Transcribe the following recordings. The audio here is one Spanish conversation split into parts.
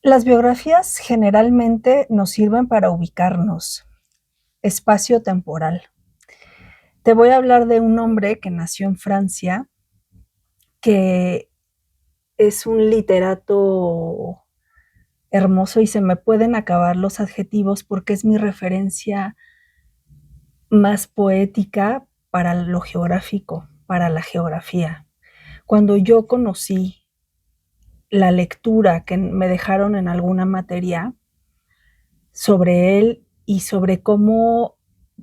Las biografías generalmente nos sirven para ubicarnos, espacio-temporal. Te voy a hablar de un hombre que nació en Francia, que es un literato hermoso y se me pueden acabar los adjetivos porque es mi referencia más poética para lo geográfico, para la geografía. Cuando yo conocí la lectura que me dejaron en alguna materia sobre él y sobre cómo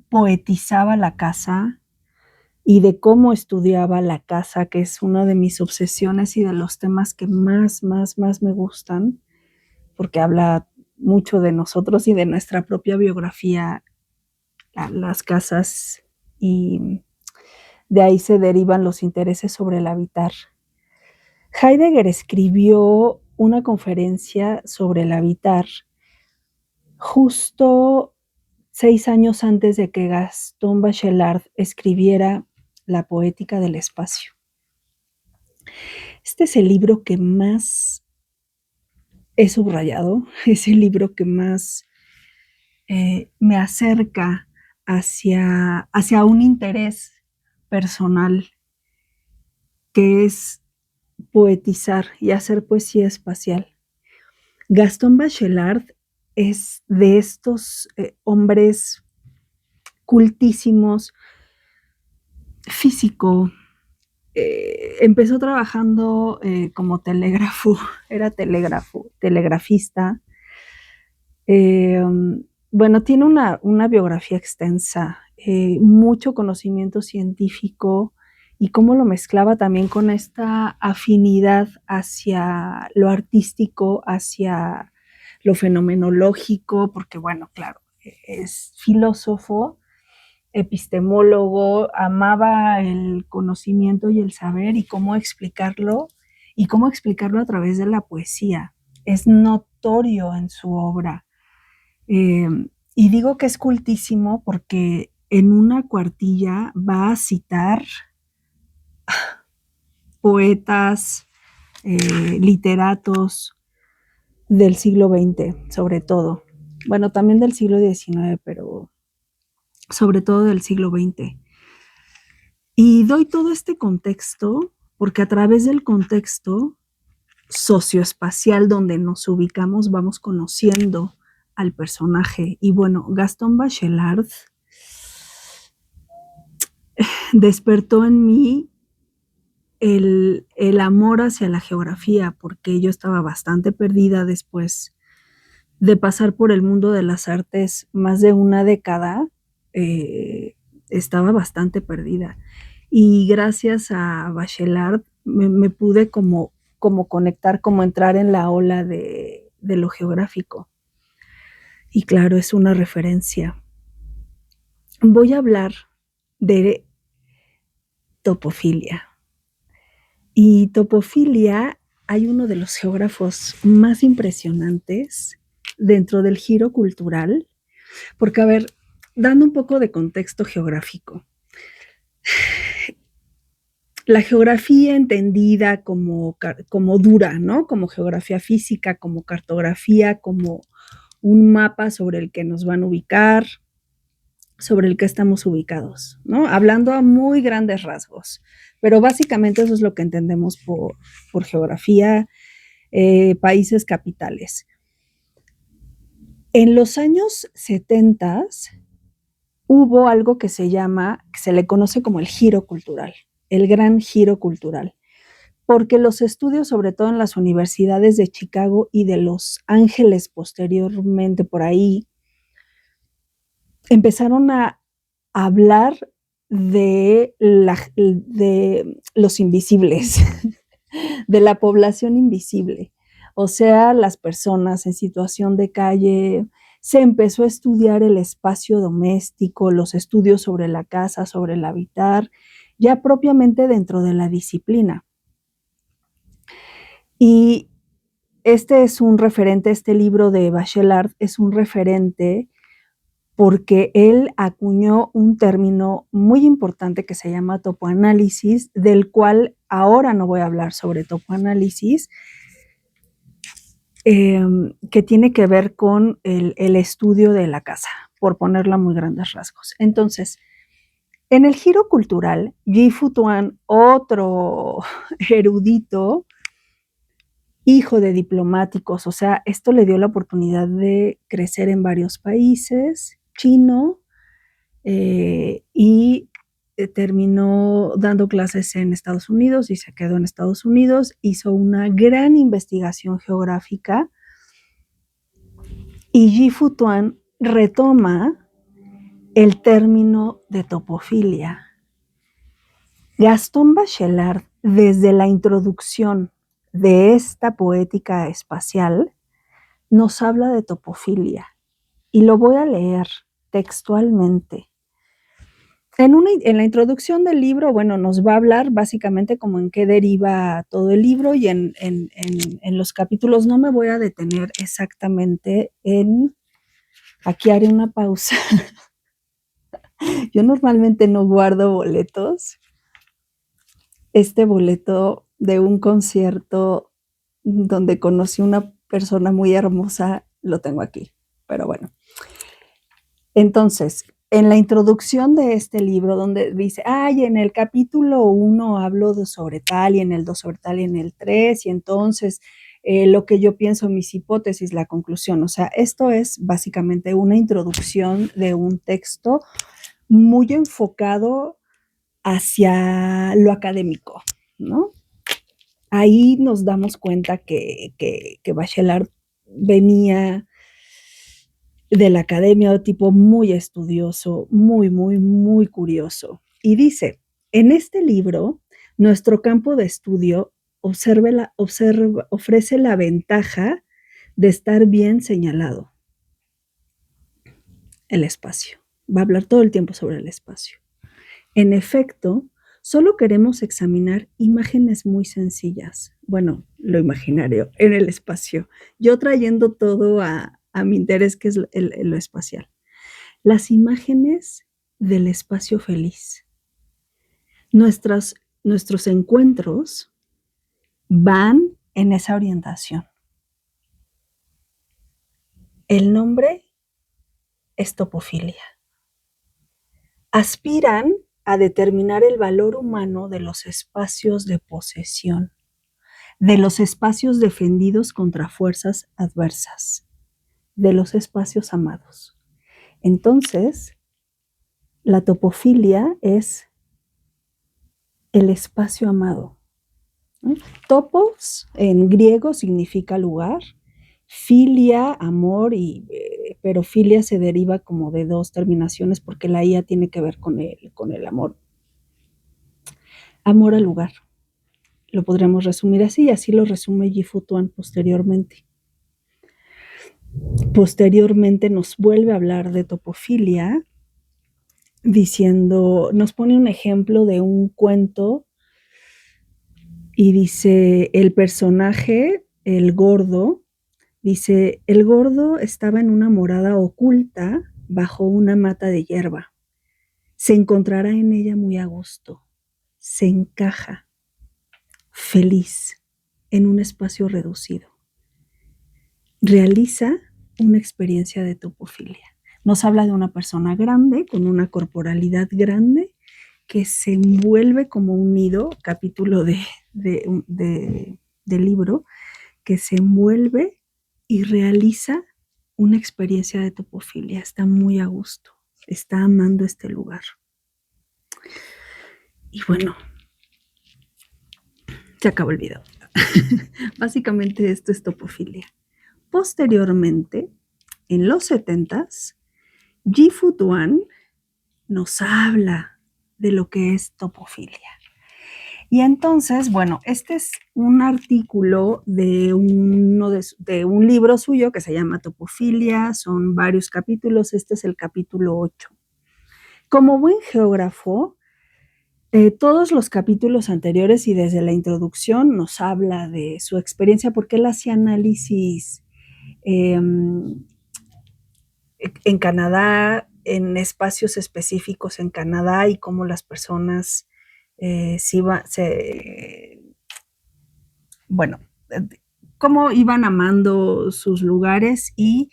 poetizaba la casa y de cómo estudiaba la casa, que es una de mis obsesiones y de los temas que más me gustan, porque habla mucho de nosotros y de nuestra propia biografía, las casas, y de ahí se derivan los intereses sobre el habitar. Heidegger escribió una conferencia sobre el habitar justo 6 años antes de que Gaston Bachelard escribiera La poética del espacio. Este es el libro que más he subrayado, es el libro que más me acerca hacia un interés personal, que es poetizar y hacer poesía espacial. Gaston Bachelard es de estos hombres cultísimos, físico. Empezó trabajando como era telegrafista. Eh, bueno, tiene una biografía extensa, mucho conocimiento científico y cómo lo mezclaba también con esta afinidad hacia lo artístico, hacia lo fenomenológico, porque bueno, claro, es filósofo, epistemólogo, amaba el conocimiento y el saber y cómo explicarlo a través de la poesía. Es notorio en su obra. Eh, y digo que es cultísimo porque en una cuartilla va a citar poetas, literatos del siglo XX, sobre todo. Bueno, también del siglo XIX, pero sobre todo del siglo XX. Y doy todo este contexto porque a través del contexto socioespacial donde nos ubicamos vamos conociendo al personaje. Y bueno, Gaston Bachelard despertó en mí el amor hacia la geografía, porque yo estaba bastante perdida después de pasar por el mundo de las artes más de una década. Estaba bastante perdida. Y gracias a Bachelard me pude como conectar, como entrar en la ola de lo geográfico. Y claro, es una referencia. Voy a hablar de topofilia. Y topofilia, hay uno de los geógrafos más impresionantes dentro del giro cultural, porque a ver, dando un poco de contexto geográfico, la geografía entendida como dura, ¿no? Como geografía física, como cartografía, como un mapa sobre el que nos van a ubicar, sobre el que estamos ubicados, ¿no? Hablando a muy grandes rasgos, pero básicamente eso es lo que entendemos por geografía, países capitales. En los años 70 hubo algo que se le conoce como el giro cultural, el gran giro cultural, porque los estudios, sobre todo en las universidades de Chicago y de Los Ángeles posteriormente por ahí, empezaron a hablar de los invisibles, de la población invisible, o sea, las personas en situación de calle. Se empezó a estudiar el espacio doméstico, los estudios sobre la casa, sobre el habitar, ya propiamente dentro de la disciplina. Y este libro de Bachelard es un referente porque él acuñó un término muy importante que se llama topoanálisis, del cual ahora no voy a hablar sobre topoanálisis, que tiene que ver con el estudio de la casa, por ponerlo a muy grandes rasgos. Entonces, en el giro cultural, Yi-Fu Tuan, otro erudito, hijo de diplomáticos, o sea, esto le dio la oportunidad de crecer en varios países, chino, y terminó dando clases en Estados Unidos y se quedó en Estados Unidos, hizo una gran investigación geográfica y Yi-Fu Tuan retoma el término de topofilia. Gastón Bachelard, desde la introducción de esta poética espacial, nos habla de topofilia y lo voy a leer textualmente. En la introducción del libro, bueno, nos va a hablar básicamente como en qué deriva todo el libro y en los capítulos. No me voy a detener exactamente en... Aquí haré una pausa. Yo normalmente no guardo boletos. Este boleto de un concierto donde conocí una persona muy hermosa, lo tengo aquí. Pero bueno. Entonces, en la introducción de este libro, donde dice, ay, en el capítulo 1 hablo sobre tal, y en el 2 sobre tal, y en el 3, y entonces lo que yo pienso, mis hipótesis, la conclusión. O sea, esto es básicamente una introducción de un texto muy enfocado hacia lo académico, ¿no? Ahí nos damos cuenta que Bachelard venía de la academia, tipo muy estudioso, muy curioso. Y dice, en este libro, nuestro campo de estudio ofrece la ventaja de estar bien señalado. El espacio. Va a hablar todo el tiempo sobre el espacio. En efecto, solo queremos examinar imágenes muy sencillas. Bueno, lo imaginario en el espacio. Yo trayendo todo a mi interés, que es lo espacial. Las imágenes del espacio feliz. Nuestros encuentros van en esa orientación. El nombre es topofilia. Aspiran a determinar el valor humano de los espacios de posesión, de los espacios defendidos contra fuerzas adversas, de los espacios amados. Entonces, la topofilia es el espacio amado. Topos en griego significa lugar, filia, amor, pero filia se deriva como de dos terminaciones porque la ia tiene que ver con el amor. Amor al lugar. Lo podríamos resumir así, y así lo resume Yi-Fu Tuan posteriormente. Posteriormente nos vuelve a hablar de topofilia, diciendo, nos pone un ejemplo de un cuento y dice, el personaje, el gordo, dice, el gordo estaba en una morada oculta bajo una mata de hierba. Se encontrará en ella muy a gusto. Se encaja, feliz, en un espacio reducido. Realiza una experiencia de topofilia. Nos habla de una persona grande, con una corporalidad grande, que se envuelve como un nido, capítulo del libro, que se envuelve y realiza una experiencia de topofilia. Está muy a gusto, está amando este lugar. Y bueno, se acabó el video. Básicamente esto es topofilia. Posteriormente, en los 70s, Yi-Fu Tuan nos habla de lo que es topofilia. Y entonces, bueno, este es un artículo de un libro suyo que se llama Topofilia, son varios capítulos, este es el capítulo 8. Como buen geógrafo, todos los capítulos anteriores y desde la introducción nos habla de su experiencia porque él hacía análisis en Canadá, en espacios específicos en Canadá y cómo las personas bueno, cómo iban amando sus lugares y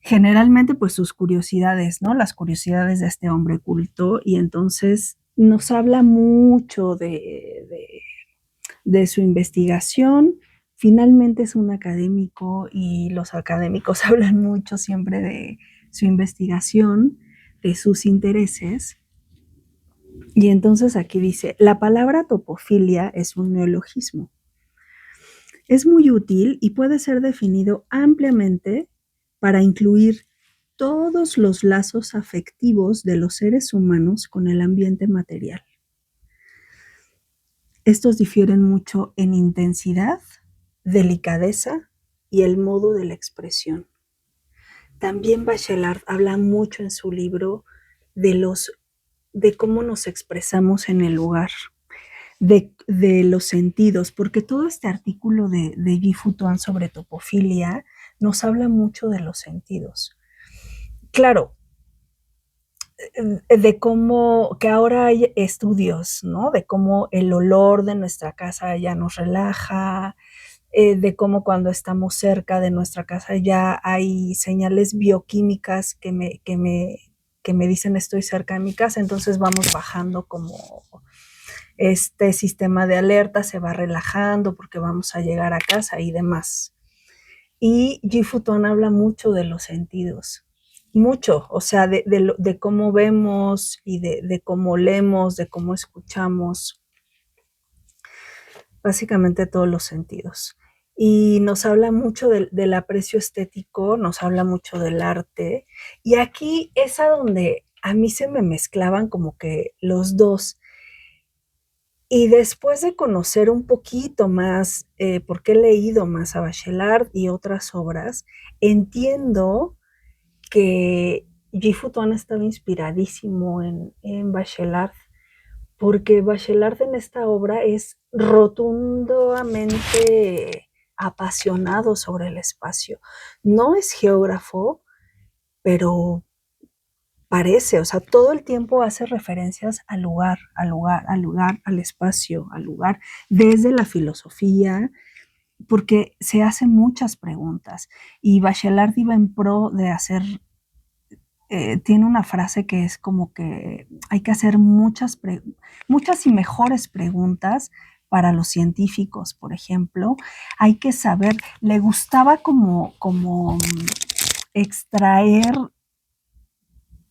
generalmente pues sus curiosidades, ¿no? Las curiosidades de este hombre culto, y entonces nos habla mucho de su investigación. Finalmente es un académico y los académicos hablan mucho siempre de su investigación, de sus intereses. Y entonces aquí dice, la palabra topofilia es un neologismo. Es muy útil y puede ser definido ampliamente para incluir todos los lazos afectivos de los seres humanos con el ambiente material. Estos difieren mucho en intensidad, delicadeza y el modo de la expresión. También Bachelard habla mucho en su libro de cómo nos expresamos en el lugar, de los sentidos, porque todo este artículo de Guy Futuan sobre topofilia nos habla mucho de los sentidos. Claro, de cómo, que ahora hay estudios, ¿no? De cómo el olor de nuestra casa ya nos relaja, de cómo cuando estamos cerca de nuestra casa ya hay señales bioquímicas que me dicen estoy cerca de mi casa, entonces vamos bajando como este sistema de alerta se va relajando porque vamos a llegar a casa y demás. Y Guy Futon habla mucho de los sentidos, mucho, o sea, de cómo vemos y de cómo leemos, de cómo escuchamos, básicamente todos los sentidos. Y nos habla mucho del aprecio estético, nos habla mucho del arte, y aquí es a donde a mí se me mezclaban como que los dos. Y después de conocer un poquito más, porque he leído más a Bachelard y otras obras, entiendo que Guy Futon estaba inspiradísimo en Bachelard, porque Bachelard en esta obra es rotundamente apasionado sobre el espacio. No es geógrafo, pero parece, o sea, todo el tiempo hace referencias al lugar, al lugar, al lugar, al espacio, al lugar, desde la filosofía, porque se hacen muchas preguntas. Y Bachelard iba en pro de hacer, tiene una frase que es como que hay que hacer muchas y mejores preguntas para los científicos, por ejemplo. Hay que saber, le gustaba como extraer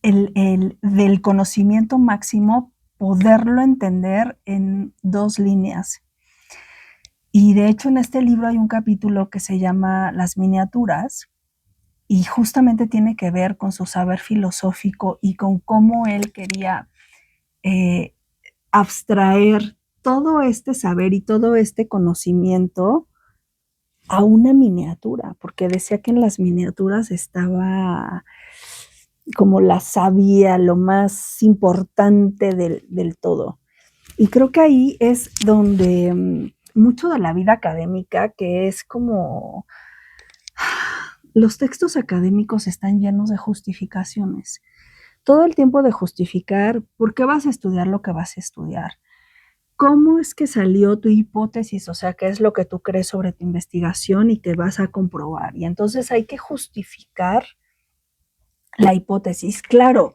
del conocimiento máximo, poderlo entender en dos líneas. Y de hecho en este libro hay un capítulo que se llama Las miniaturas y justamente tiene que ver con su saber filosófico y con cómo él quería abstraer todo este saber y todo este conocimiento a una miniatura, porque decía que en las miniaturas estaba como la savia, lo más importante del todo. Y creo que ahí es donde mucho de la vida académica, que es como los textos académicos están llenos de justificaciones. Todo el tiempo de justificar por qué vas a estudiar lo que vas a estudiar. ¿Cómo es que salió tu hipótesis? O sea, ¿qué es lo que tú crees sobre tu investigación y que vas a comprobar? Y entonces hay que justificar la hipótesis. Claro,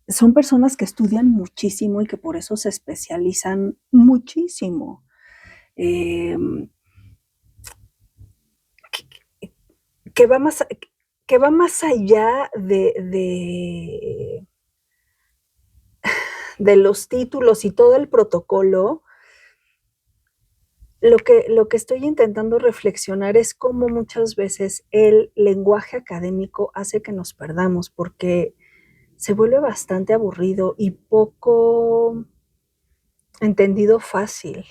son personas que estudian muchísimo y que por eso se especializan muchísimo. Eh, que, va más, que va más allá de los títulos y todo el protocolo. Lo que estoy intentando reflexionar es cómo muchas veces el lenguaje académico hace que nos perdamos, porque se vuelve bastante aburrido y poco entendido fácil.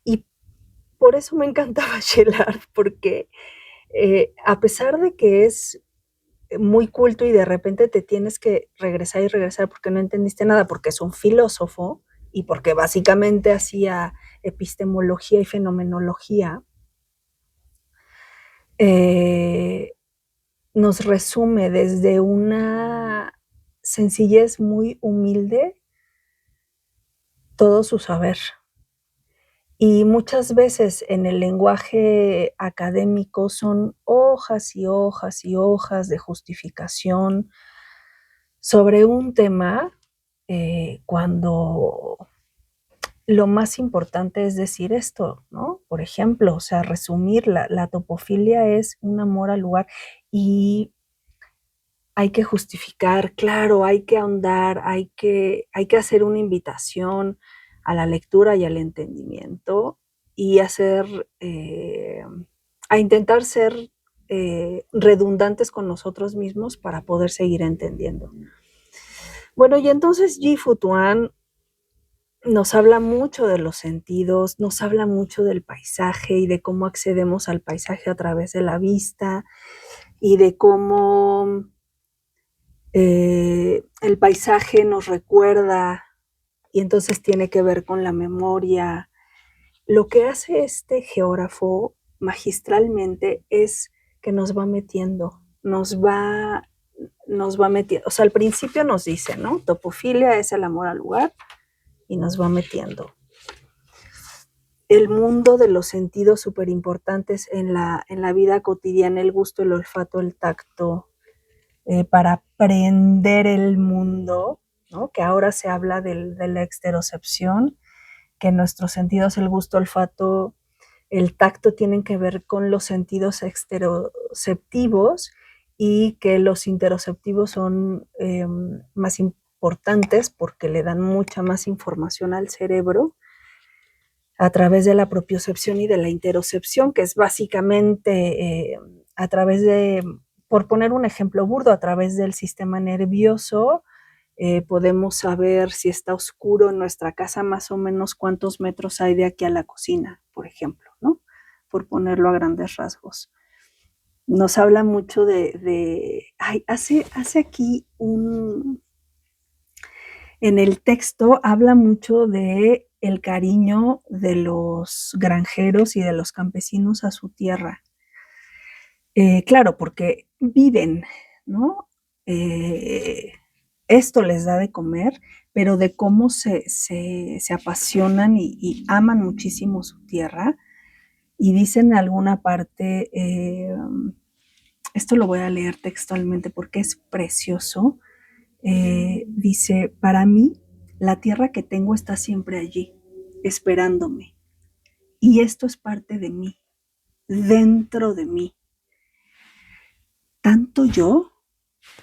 Y por eso me encanta Bachelard, porque a pesar de que es muy culto y de repente te tienes que regresar y regresar porque no entendiste nada, porque es un filósofo y porque básicamente hacía epistemología y fenomenología, eh, nos resume desde una sencillez muy humilde todo su saber. Y muchas veces en el lenguaje académico son hojas y hojas y hojas de justificación sobre un tema, cuando lo más importante es decir esto, ¿no? Por ejemplo, o sea, resumir, la topofilia es un amor al lugar y hay que justificar, claro, hay que ahondar, hay que hacer una invitación a la lectura y al entendimiento y a intentar ser redundantes con nosotros mismos para poder seguir entendiendo. Bueno, y entonces Ji-Fu Tuan nos habla mucho de los sentidos, nos habla mucho del paisaje y de cómo accedemos al paisaje a través de la vista y de cómo el paisaje nos recuerda y entonces tiene que ver con la memoria. Lo que hace este geógrafo magistralmente es que nos va metiendo, o sea, al principio nos dice, ¿no? Topofilia es el amor al lugar y nos va metiendo. El mundo de los sentidos súper importantes en la vida cotidiana, el gusto, el olfato, el tacto, para aprender el mundo, ¿no? Que ahora se habla de la exterocepción, que nuestros sentidos, el gusto, olfato, el tacto tienen que ver con los sentidos exteroceptivos y que los interoceptivos son más importantes porque le dan mucha más información al cerebro a través de la propiocepción y de la interocepción, que es básicamente a través de, por poner un ejemplo burdo, a través del sistema nervioso, podemos saber si está oscuro en nuestra casa, más o menos cuántos metros hay de aquí a la cocina, por ejemplo, ¿no? Por ponerlo a grandes rasgos. Nos habla mucho hace aquí en el texto habla mucho de el cariño de los granjeros y de los campesinos a su tierra. Claro, porque viven, ¿no? Esto les da de comer, pero de cómo se apasionan y aman muchísimo su tierra. Y dicen en alguna parte, esto lo voy a leer textualmente porque es precioso, dice, para mí, la tierra que tengo está siempre allí, esperándome. Y esto es parte de mí, dentro de mí. Tanto yo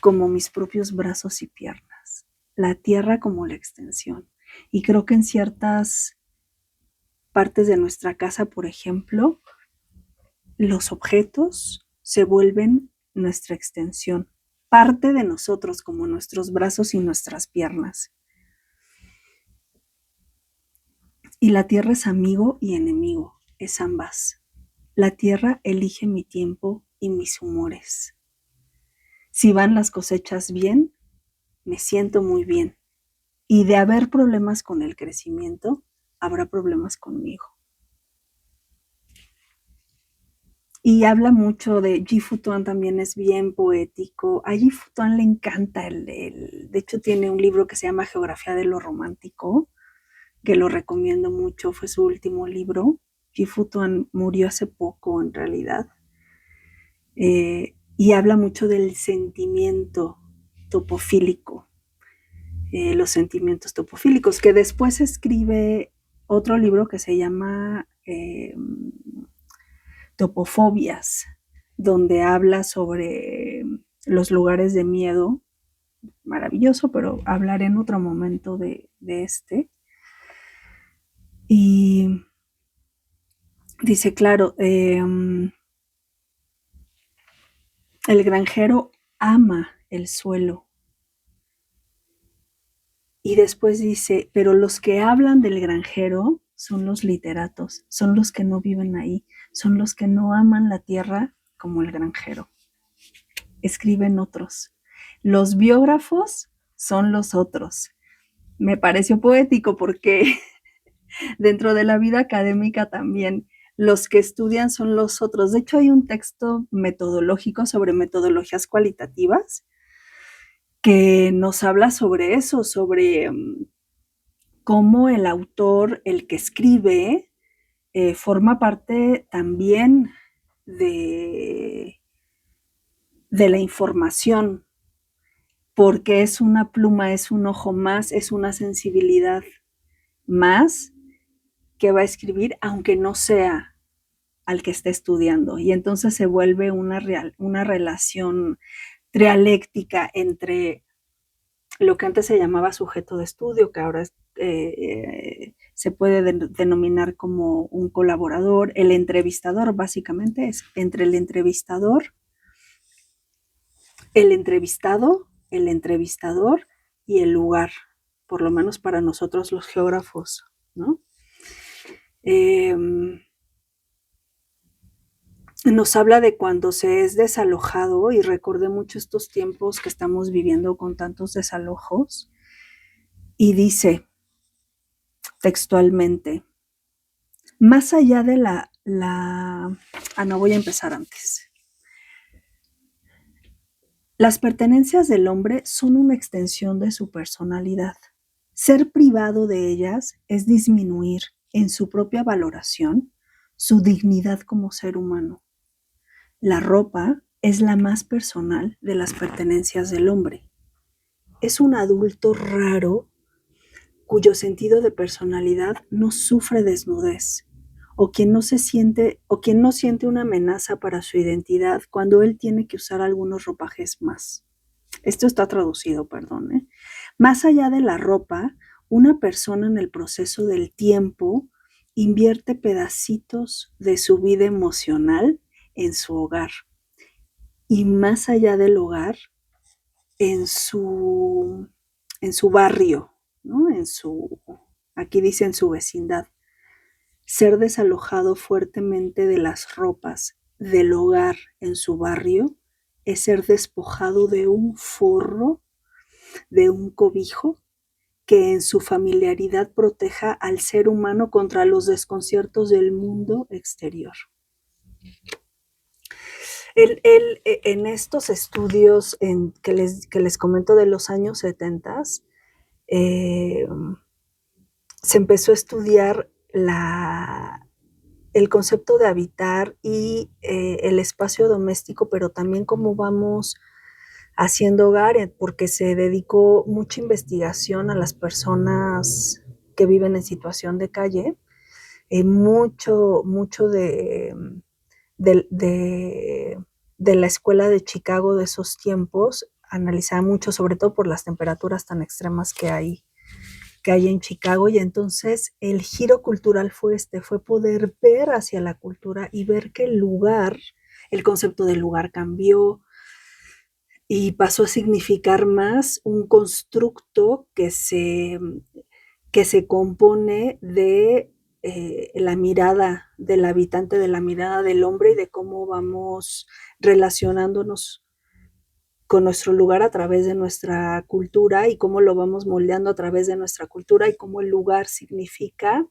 como mis propios brazos y piernas. La tierra como la extensión. Y creo que en ciertas partes de nuestra casa, por ejemplo, los objetos se vuelven nuestra extensión, parte de nosotros como nuestros brazos y nuestras piernas. Y la tierra es amigo y enemigo, es ambas. La tierra elige mi tiempo y mis humores. Si van las cosechas bien, me siento muy bien. Y de haber problemas con el crecimiento, habrá problemas conmigo. Y habla mucho de Ji-Fu Tuan, también es bien poético. A Ji-Fu Tuan le encanta de hecho tiene un libro que se llama Geografía de lo Romántico, que lo recomiendo mucho, fue su último libro. Ji-Fu Tuan murió hace poco en realidad. Y habla mucho del sentimiento topofílico, los sentimientos topofílicos, que después escribe otro libro que se llama Topofobias, donde habla sobre los lugares de miedo. Maravilloso, pero hablaré en otro momento de este. Y dice, claro, el granjero ama el suelo. Y después dice, pero los que hablan del granjero son los literatos, son los que no viven ahí, son los que no aman la tierra como el granjero. Escriben otros. Los biógrafos son los otros. Me pareció poético porque dentro de la vida académica también los que estudian son los otros. De hecho, hay un texto metodológico sobre metodologías cualitativas que nos habla sobre eso, sobre cómo el autor, el que escribe, forma parte también de la información, porque es una pluma, es un ojo más, es una sensibilidad más que va a escribir, aunque no sea al que esté estudiando. Y entonces se vuelve una relación dialéctica entre lo que antes se llamaba sujeto de estudio, que ahora se puede denominar como un colaborador, el entrevistador, básicamente es entre el entrevistador, el entrevistado, el entrevistador y el lugar, por lo menos para nosotros los geógrafos, ¿no? Nos habla de cuando se es desalojado, y recordé mucho estos tiempos que estamos viviendo con tantos desalojos, y dice textualmente, más allá de no voy a empezar antes. Las pertenencias del hombre son una extensión de su personalidad. Ser privado de ellas es disminuir en su propia valoración su dignidad como ser humano. La ropa es la más personal de las pertenencias del hombre. Es un adulto raro cuyo sentido de personalidad no sufre desnudez, o quien no siente una amenaza para su identidad cuando él tiene que usar algunos ropajes más. Esto está traducido, perdón. Más allá de la ropa, una persona en el proceso del tiempo invierte pedacitos de su vida emocional en su hogar. Y más allá del hogar, en su barrio, ¿no? Aquí dice en su vecindad. Ser desalojado fuertemente de las ropas del hogar en su barrio es ser despojado de un forro, de un cobijo que en su familiaridad proteja al ser humano contra los desconciertos del mundo exterior. En estos estudios que les comento de los años 70, se empezó a estudiar el concepto de habitar y el espacio doméstico, pero también cómo vamos haciendo hogar, porque se dedicó mucha investigación a las personas que viven en situación de calle. Mucho de la escuela de Chicago de esos tiempos analizaba mucho, sobre todo por las temperaturas tan extremas que hay en Chicago, y entonces el giro cultural fue poder ver hacia la cultura y ver que el concepto del lugar cambió y pasó a significar más un constructo que se compone de la mirada del habitante, de la mirada del hombre y de cómo vamos relacionándonos con nuestro lugar a través de nuestra cultura y cómo lo vamos moldeando a través de nuestra cultura y cómo el lugar significa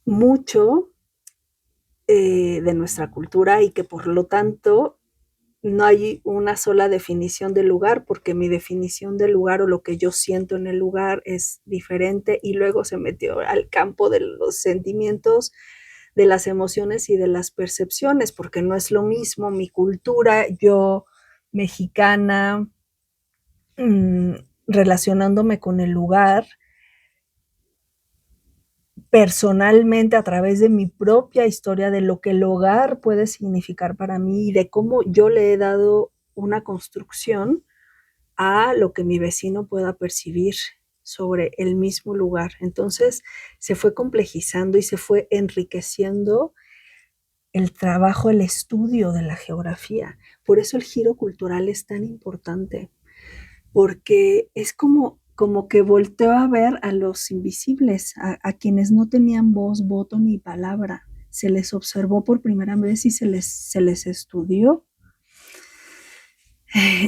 mucho de nuestra cultura y que por lo tanto no hay una sola definición del lugar, porque mi definición del lugar o lo que yo siento en el lugar es diferente, y luego se metió al campo de los sentimientos, de las emociones y de las percepciones, porque no es lo mismo mi cultura, yo mexicana, relacionándome con el lugar personalmente a través de mi propia historia, de lo que el hogar puede significar para mí y de cómo yo le he dado una construcción a lo que mi vecino pueda percibir sobre el mismo lugar. Entonces se fue complejizando y se fue enriqueciendo el trabajo, el estudio de la geografía. Por eso el giro cultural es tan importante, porque es como que volteó a ver a los invisibles, a quienes no tenían voz, voto ni palabra. Se les observó por primera vez y se les estudió.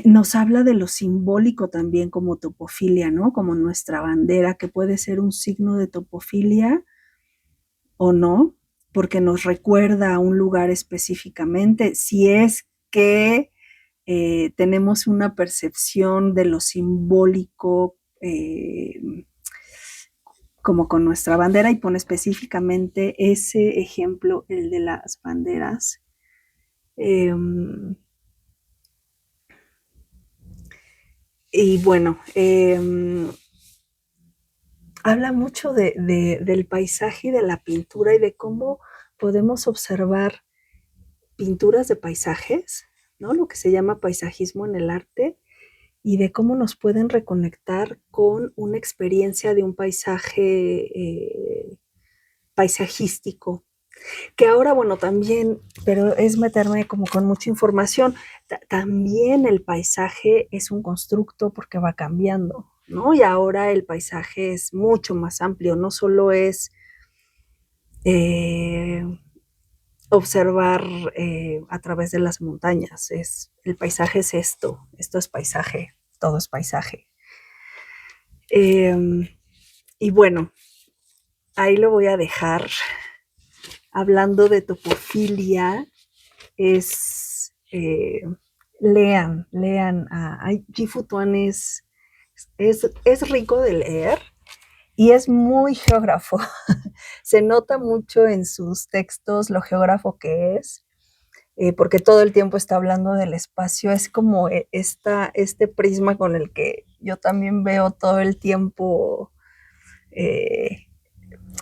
Nos habla de lo simbólico también como topofilia, ¿no? Como nuestra bandera, que puede ser un signo de topofilia o no, porque nos recuerda a un lugar específicamente, si es que tenemos una percepción de lo simbólico como con nuestra bandera, y pone específicamente ese ejemplo, el de las banderas. Y bueno, habla mucho del paisaje y de la pintura y de cómo podemos observar pinturas de paisajes, ¿no? Lo que se llama paisajismo en el arte, y de cómo nos pueden reconectar con una experiencia de un paisaje paisajístico, que ahora, bueno, también, pero es meterme como con mucha información, también el paisaje es un constructo porque va cambiando, ¿no? Y ahora el paisaje es mucho más amplio, no solo es eh, observar a través de las montañas, el paisaje es esto es paisaje, todo es paisaje. Y bueno, ahí lo voy a dejar. Hablando de topofilia, lean a Ji-Fu Tuan, es rico de leer y es muy geógrafo. Se nota mucho en sus textos lo geógrafo que es, porque todo el tiempo está hablando del espacio. Es como este prisma con el que yo también veo todo el tiempo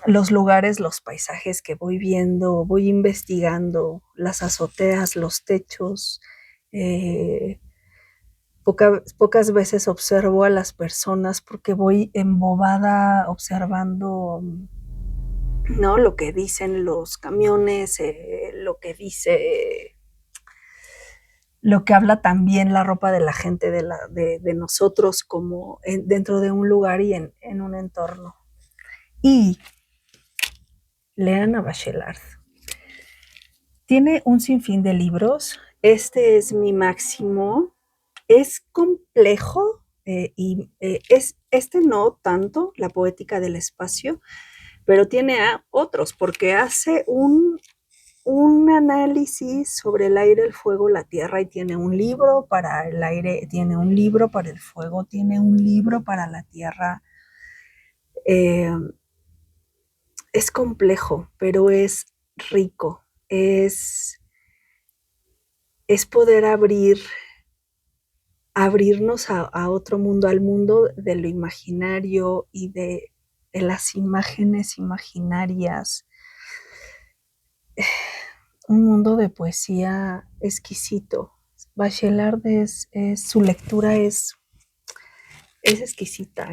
los lugares, los paisajes que voy viendo, voy investigando, las azoteas, los techos. Pocas veces observo a las personas porque voy embobada observando, ¿no? Lo que dicen los camiones, lo que habla también la ropa de la gente, de nosotros, como dentro de un lugar y en un entorno. Y lean a Bachelard. Tiene un sinfín de libros. Este es mi máximo. Es complejo y este no tanto, la poética del espacio, pero tiene a otros, porque hace un análisis sobre el aire, el fuego, la tierra, y tiene un libro para el aire, tiene un libro para el fuego, tiene un libro para la tierra. Es complejo, pero es rico, es poder abrirnos a otro mundo, al mundo de lo imaginario y de las imágenes imaginarias. Un mundo de poesía exquisito. Bachelard su lectura es exquisita,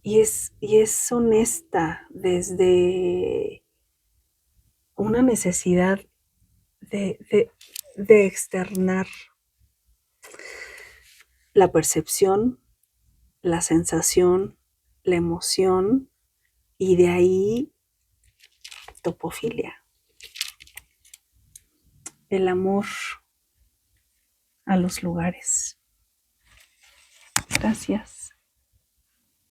y es honesta desde una necesidad de externar la percepción, la sensación, la emoción, y de ahí topofilia, el amor a los lugares. Gracias.